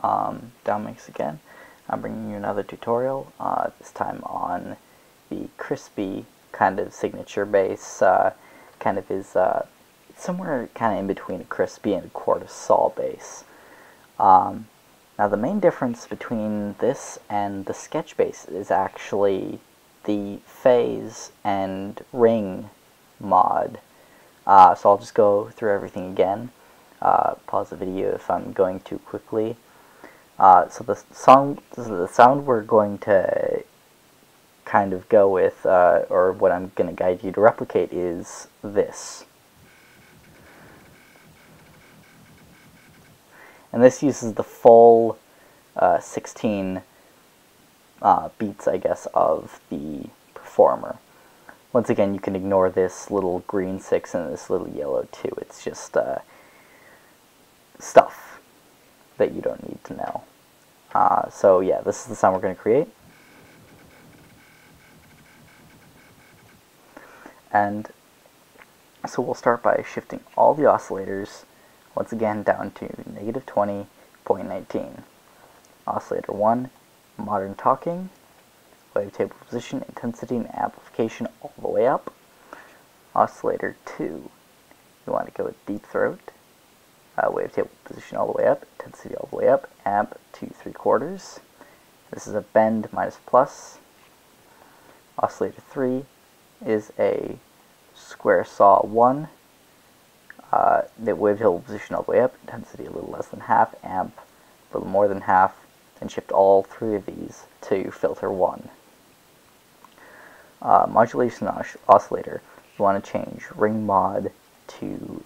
Down mix again. I'm bringing you another tutorial, this time on the Chrispy kind of signature bass, kind of is somewhere kind of in between a Chrispy and a Chord Sol bass. Now the main difference between this and the sketch bass is actually the phase and ring mod. So I'll just go through everything again. Pause the video if I'm going too quickly. So the sound we're going to kind of go with, or what I'm going to guide you to replicate, is this. And this uses the full 16 beats, I guess, of the performer. Once again, you can ignore this little green 6 and this little yellow 2. It's just stuff that you don't need to know. So yeah, this is the sound we're going to create. And so we'll start by shifting all the oscillators once again down to -20.19. Oscillator 1, modern talking, wavetable position, intensity, and amplification all the way up. Oscillator 2, you want to go with deep throat, wavetable position all the way up, intensity all the way up, amp to 3/4. This is a bend minus plus. Oscillator 3 is a square saw 1, the wavetable position all the way up, intensity a little less than half, amp a little more than half, then shift all 3 of these to filter 1. Modulation oscillator, you want to change ring mod to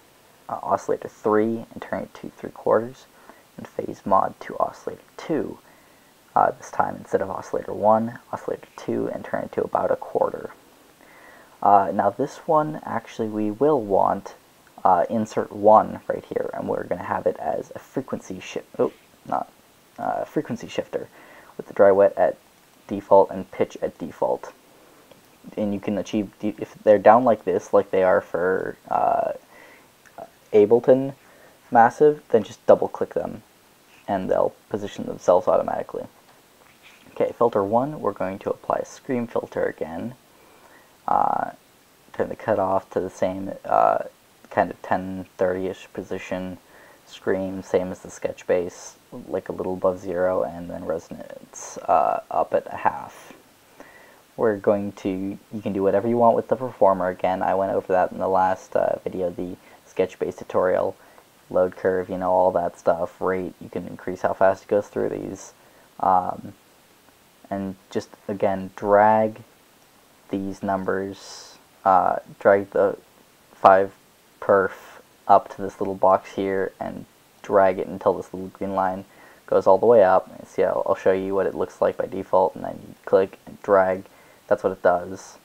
oscillator 3 and turn it to 3/4, and phase mod to oscillator 2. This time, instead of oscillator 1, oscillator 2, and turn it to about 1/4. Now this one, actually, we will want insert 1 right here, and we're going to have it as a frequency frequency shifter with the dry wet at default and pitch at default. And you can achieve, if they're down like this, like they are for Ableton Massive, then just double click them and they'll position themselves automatically. Okay, filter 1, we're going to apply a scream filter again. Turn the cutoff to the same kind of 10-30-ish position. Scream, same as the sketch bass, like a little above 0, and then resonance up at 1/2. We're going to, you can do whatever you want with the performer. Again, I went over that in the last video, the sketch bass tutorial. Load curve, you know, all that stuff. Rate, you can increase how fast it goes through these. And just, again, drag these numbers, drag the 5 perf up to this little box here and drag it until this little green line goes all the way up. And see, I'll show you what it looks like by default, and then you click and drag. That's what it does.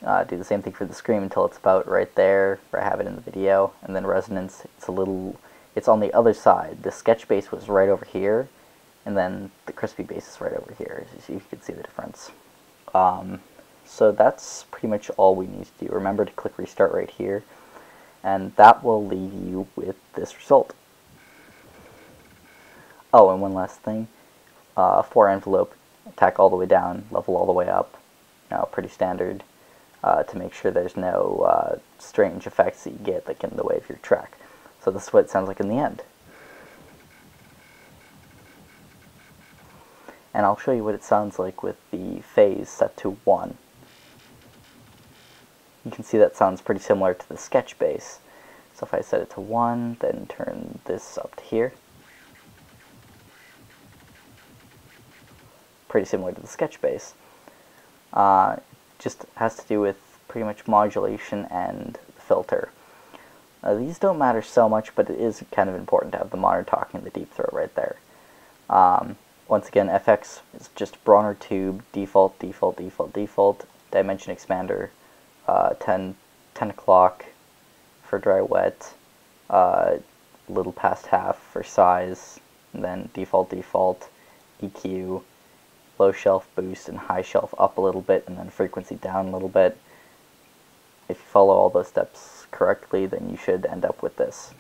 Do the same thing for the scream until it's about right there, where I have it in the video. And then resonance, it's on the other side. The sketch bass was right over here, and then the Chrispy bass is right over here, so you can see the difference. So that's pretty much all we need to do. Remember to click restart right here, and that will leave you with this result. Oh, and one last thing. 4 envelope, attack all the way down, level all the way up. Pretty standard, to make sure there's no strange effects that you get that get in the way of your track. So this is what it sounds like in the end. And I'll show you what it sounds like with the phase set to 1. You can see that sounds pretty similar to the sketch bass. So if I set it to 1, then turn this up to here. Pretty similar to the sketch bass. Just has to do with pretty much modulation and the filter. These don't matter so much, but it is kind of important to have the modern talking and the deep throat right there. Once again, FX is just Bronner tube, default, default, default, default, dimension expander, 10 o'clock for dry wet, little past half for size, and then default, default, EQ, low shelf boost, and high shelf up a little bit, and then frequency down a little bit. If you follow all those steps correctly, then you should end up with this.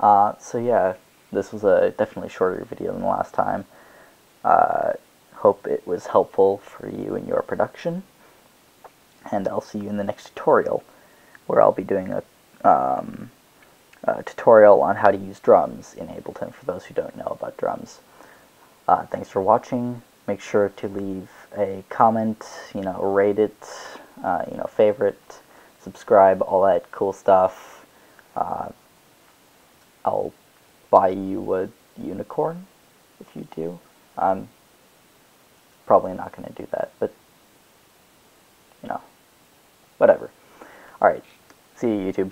So yeah, this was a definitely shorter video than the last time. Hope it was helpful for you in your production, and I'll see you in the next tutorial, where I'll be doing a tutorial on how to use drums in Ableton for those who don't know about drums. Thanks for watching. Make sure to leave a comment, rate it, favorite, subscribe, all that cool stuff. I'll buy you a unicorn if you do. I'm probably not going to do that, but, whatever. Alright, see you, YouTube.